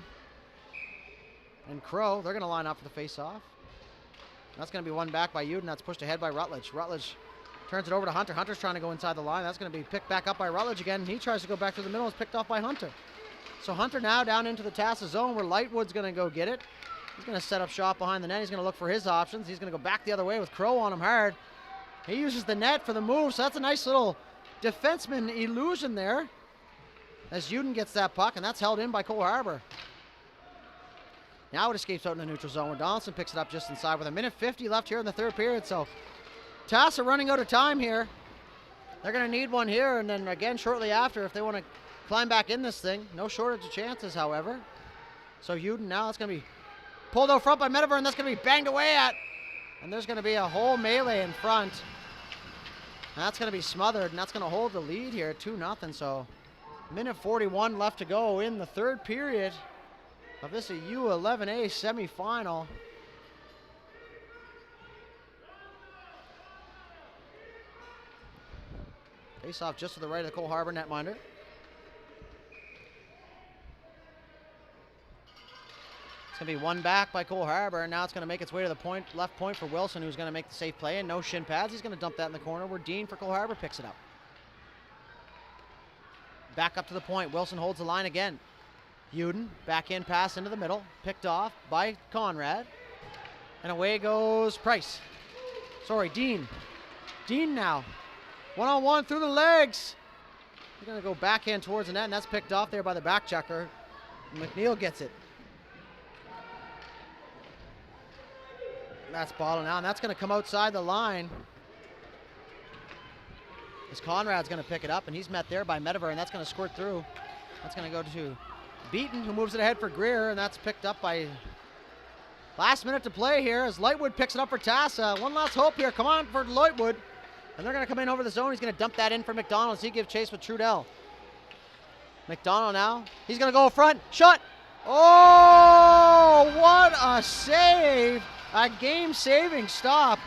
and Crow, they're going to line up for the faceoff. That's going to be won back by U11. That's pushed ahead by Rutledge. Rutledge turns it over to Hunter. Hunter's trying to go inside the line. That's going to be picked back up by Rutledge again. He tries to go back to the middle. It's picked off by Hunter. So Hunter now down into the Tasa zone where Lightwood's going to go get it. He's going to set up shop behind the net. He's going to look for his options. He's going to go back the other way with Crow on him hard. He uses the net for the move, so that's a nice little defenseman illusion there as U11 gets that puck, and that's held in by Cole Harbour. Now it escapes out in the neutral zone where Donaldson picks it up just inside with 1:50 left here in the third period. So Tasa running out of time here. They're going to need one here, and then again shortly after if they want to climb back in this thing. No shortage of chances, however. So U11 now, it's going to be pulled out front by Mediver, and that's going to be banged away at. And there's going to be a whole melee in front. And that's going to be smothered, and that's going to hold the lead here, 2-0. So 1:41 left to go in the third period of this U11A semifinal. Face off just to the right of the Cole Harbour netminder. It's going to be won back by Cole Harbour, and now it's going to make its way to the point, left point for Wilson, who's going to make the safe play, and no shin pads. He's going to dump that in the corner where Dean for Cole Harbour picks it up. Back up to the point. Wilson holds the line again. U11, backhand pass into the middle, picked off by Conrad, and away goes Price. Sorry, Dean. Dean now. One-on-one through the legs. He's going to go backhand towards the net, and that's picked off there by the back checker. McNeil gets it. That's bottled now, and that's going to come outside the line. As Conrad's going to pick it up, and he's met there by Mediver, and that's going to squirt through. That's going to go to Beaton, who moves it ahead for Greer, and that's picked up by last minute to play here as Lightwood picks it up for Tasa. One last hope here. Come on for Lightwood. And they're going to come in over the zone. He's going to dump that in for McDonald as he gives chase with Trudell. McDonald now. He's going to go front. Shot. Oh, what a save. A game-saving stop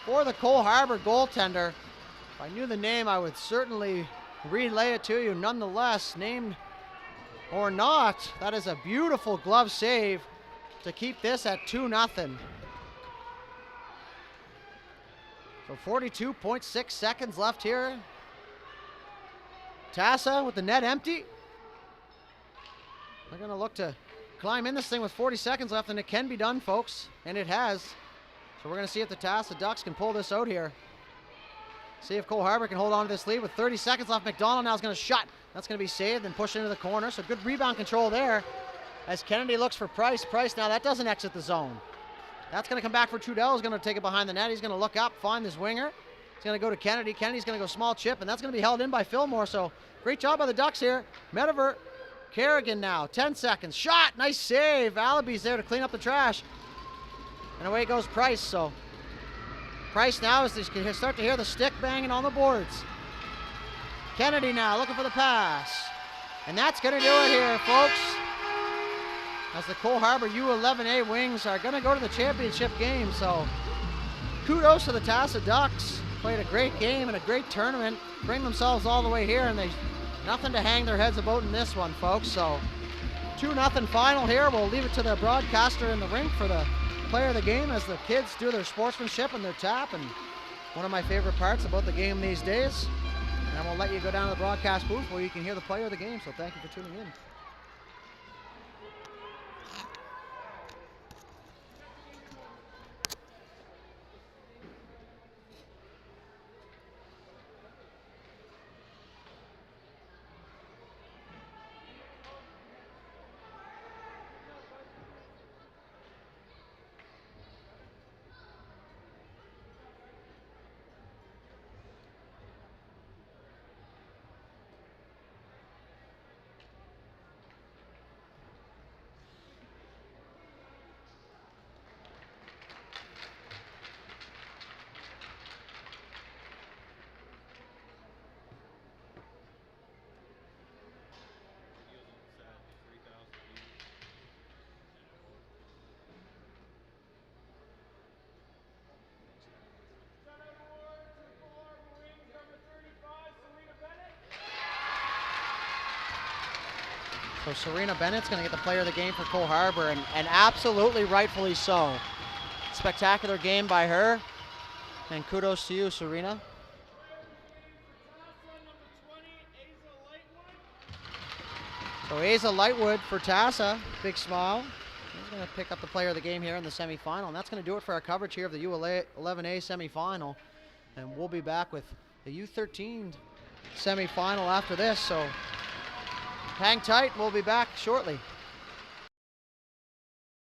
for the Cole Harbour goaltender. If I knew the name, I would certainly relay it to you. Nonetheless, named or not, that is a beautiful glove save to keep this at 2-0. So 42.6 seconds left here. Tasa with the net empty. They're going to look to climb in this thing with 40 seconds left, and it can be done, folks. And it has. So we're going to see if the Tasa Ducks can pull this out here. See if Cole Harbour can hold on to this lead with 30 seconds left. McDonald now is going to shot. That's going to be saved and pushed into the corner. So good rebound control there as Kennedy looks for Price. Price now, that doesn't exit the zone. That's going to come back for Trudell. He's going to take it behind the net. He's going to look up, find this winger. He's going to go to Kennedy. Kennedy's going to go small chip, and that's going to be held in by Fillmore. So great job by the Ducks here. Mediver, Kerrigan now, 10 seconds. Shot, nice save. Alabi's there to clean up the trash. And away goes Price. So Price now as they start to hear the stick banging on the boards. Kennedy now looking for the pass. And that's going to do it here, folks. As the Cole Harbour U11A Wings are going to go to the championship game. So kudos to the Tasa Ducks. Played a great game and a great tournament. Bring themselves all the way here, and they nothing to hang their heads about in this one, folks. So 2-0 final here. We'll leave it to the broadcaster in the rink for the player of the game as the kids do their sportsmanship and their tap. And one of my favorite parts about the game these days. And I'm going to let you go down to the broadcast booth where you can hear the player of the game. So thank you for tuning in. So Serena Bennett's going to get the player of the game for Cole Harbour, and absolutely rightfully so. Spectacular game by her, and kudos to you, Serena. So Asa Lightwood for Tasa, big smile. He's going to pick up the player of the game here in the semifinal, and that's going to do it for our coverage here of the U11A semifinal. And we'll be back with the U13 semifinal after this, so hang tight, we'll be back shortly.